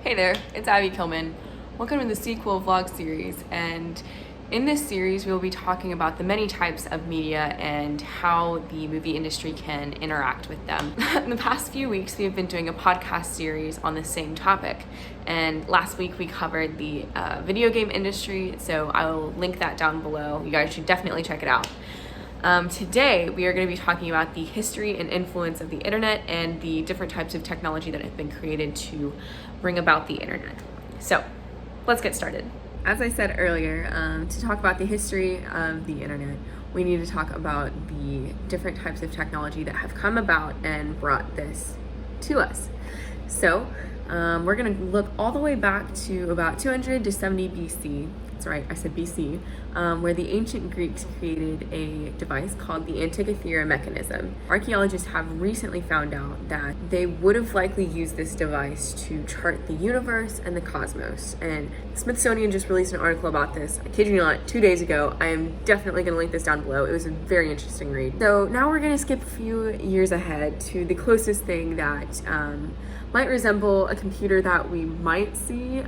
Hey there, it's Abby Kilman. Welcome to the C-Quill vlog series, and in this series we will be talking about the many types of media and how the movie industry can interact with them. In the past few weeks we have been doing a podcast series on the same topic, and last week we covered the video game industry, so I will link that down below. You guys should definitely check it out. Today we are going to be talking about the history and influence of the internet and the different types of technology that have been created to bring about the internet. So let's get started. As I said earlier, to talk about the history of the internet, we need to talk about the different types of technology that have come about and brought this to us. So we're going to look all the way back to about 200 to 70 BC. That's right, I said BC, where the ancient Greeks created a device called the Antikythera mechanism. Archaeologists have recently found out that they would have likely used this device to chart the universe and the cosmos. And the Smithsonian just released an article about this, I kid you not, 2 days ago. I am definitely going to link this down below. It was a very interesting read. So now we're going to skip a few years ahead to the closest thing that might resemble a computer that we might see.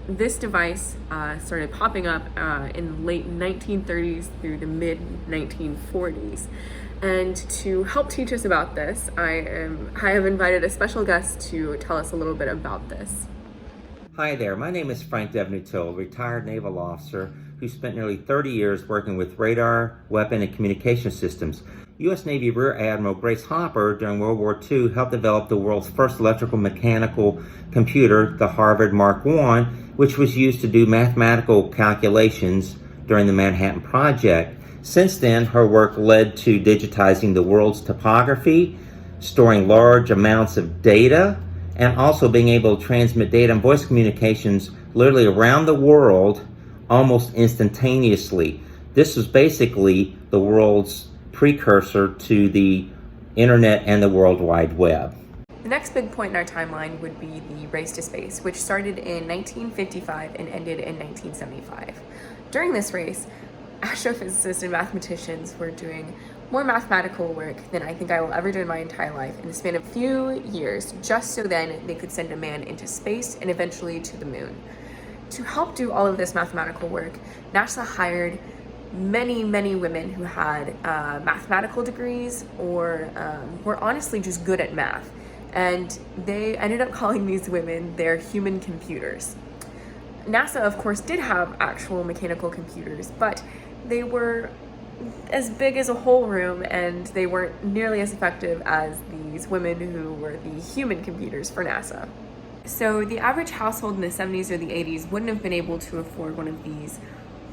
This device started popping up in the late 1930s through the mid 1940s. And to help teach us about this, I have invited a special guest to tell us a little bit about this. Hi there, my name is Frank Devnutil, retired naval officer who spent nearly 30 years working with radar, weapon, and communication systems. U.S. Navy Rear Admiral Grace Hopper during World War II helped develop the world's first electrical mechanical computer, the Harvard Mark I, which was used to do mathematical calculations during the Manhattan Project. Since then, her work led to digitizing the world's topography, storing large amounts of data, and also being able to transmit data and voice communications literally around the world almost instantaneously. This was basically the world's precursor to the internet and the World Wide Web. The next big point in our timeline would be the race to space, which started in 1955 and ended in 1975. During this race, astrophysicists and mathematicians were doing more mathematical work than I think I will ever do in my entire life in the span of a few years, just so then they could send a man into space and eventually to the moon. To help do all of this mathematical work, NASA hired many women who had mathematical degrees or were honestly just good at math. And they ended up calling these women their human computers. NASA, of course, did have actual mechanical computers, but they were as big as a whole room and they weren't nearly as effective as these women who were the human computers for NASA. So the average household in the 70s or the 80s wouldn't have been able to afford one of these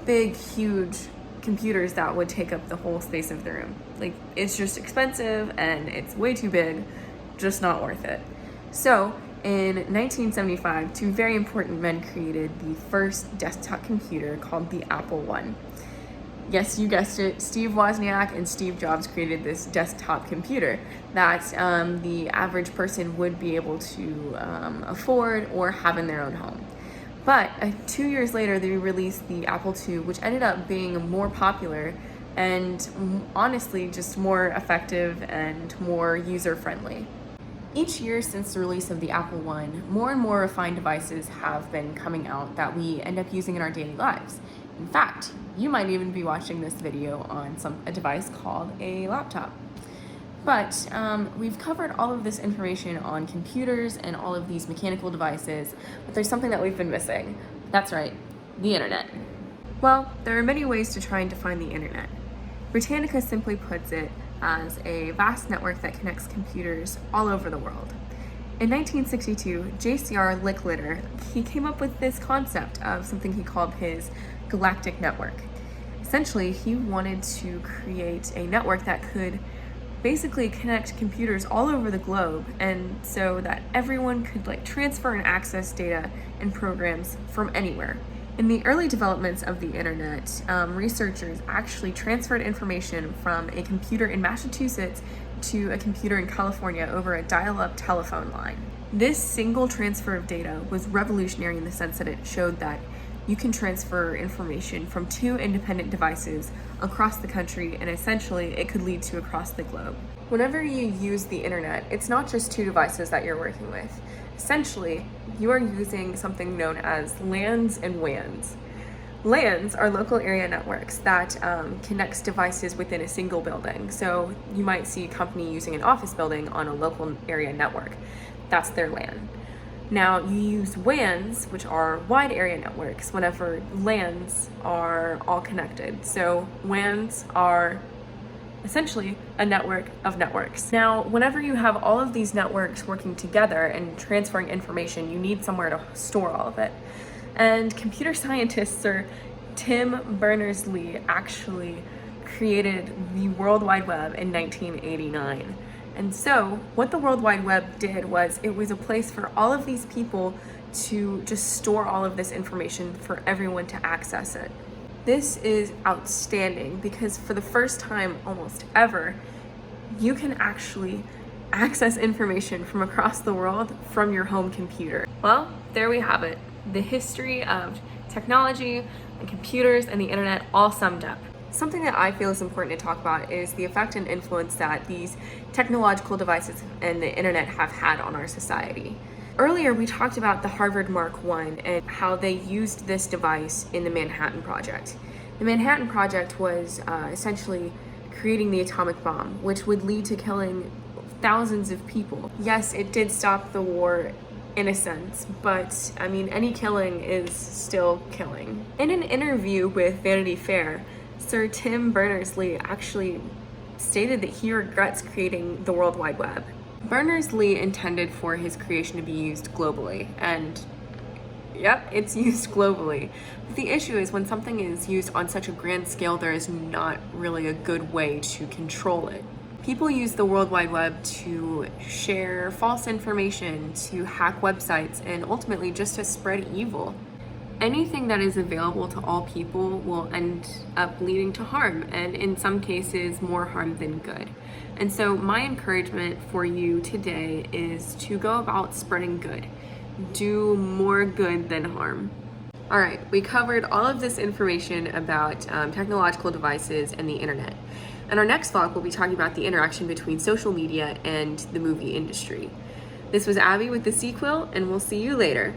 big, huge computers that would take up the whole space of the room. Like, it's just expensive and it's way too big, just not worth it. So in 1975, two very important men created the first desktop computer called the Apple I. Yes, you guessed it, Steve Wozniak and Steve Jobs created this desktop computer that the average person would be able to afford or have in their own home. But 2 years later, they released the Apple II, which ended up being more popular and honestly just more effective and more user-friendly. Each year since the release of the Apple I, more and more refined devices have been coming out that we end up using in our daily lives. In fact, you might even be watching this video on a device called a laptop. But we've covered all of this information on computers and all of these mechanical devices, but there's something that we've been missing. That's right, the internet. Well, there are many ways to try and define the internet. Britannica simply puts it as a vast network that connects computers all over the world. In 1962, J.C.R. Licklider, he came up with this concept of something he called his Galactic Network. Essentially, he wanted to create a network that could basically connect computers all over the globe, and so that everyone could transfer and access data and programs from anywhere. In the early developments of the internet, researchers actually transferred information from a computer in Massachusetts to a computer in California over a dial-up telephone line. This single transfer of data was revolutionary in the sense that it showed that you can transfer information from two independent devices across the country, and essentially it could lead to across the globe. Whenever you use the internet, it's not just two devices that you're working with. Essentially, you are using something known as LANs and WANs. LANs are local area networks that connects devices within a single building. So you might see a company using an office building on a local area network. That's their LAN. Now you use WANs, which are wide area networks, whenever LANs are all connected. So WANs are essentially a network of networks. Now, whenever you have all of these networks working together and transferring information, you need somewhere to store all of it. And computer scientist Sir Tim Berners-Lee actually created the World Wide Web in 1989. And so what the World Wide Web did was it was a place for all of these people to just store all of this information for everyone to access it. This is outstanding because for the first time almost ever, you can actually access information from across the world from your home computer. Well, there we have it. The history of technology and computers and the internet all summed up. Something that I feel is important to talk about is the effect and influence that these technological devices and the internet have had on our society. Earlier, we talked about the Harvard Mark I and how they used this device in the Manhattan Project. The Manhattan Project was essentially creating the atomic bomb, which would lead to killing thousands of people. Yes, it did stop the war in a sense, but I mean, any killing is still killing. In an interview with Vanity Fair, Sir Tim Berners-Lee actually stated that he regrets creating the World Wide Web. Berners-Lee intended for his creation to be used globally, and yep, it's used globally. But the issue is when something is used on such a grand scale, there is not really a good way to control it. People use the World Wide Web to share false information, to hack websites, and ultimately just to spread evil. Anything that is available to all people will end up leading to harm, and in some cases, more harm than good. And so my encouragement for you today is to go about spreading good. Do more good than harm. All right, we covered all of this information about technological devices and the internet. In our next vlog, we'll be talking about the interaction between social media and the movie industry. This was Abby with the C-Quill, and we'll see you later.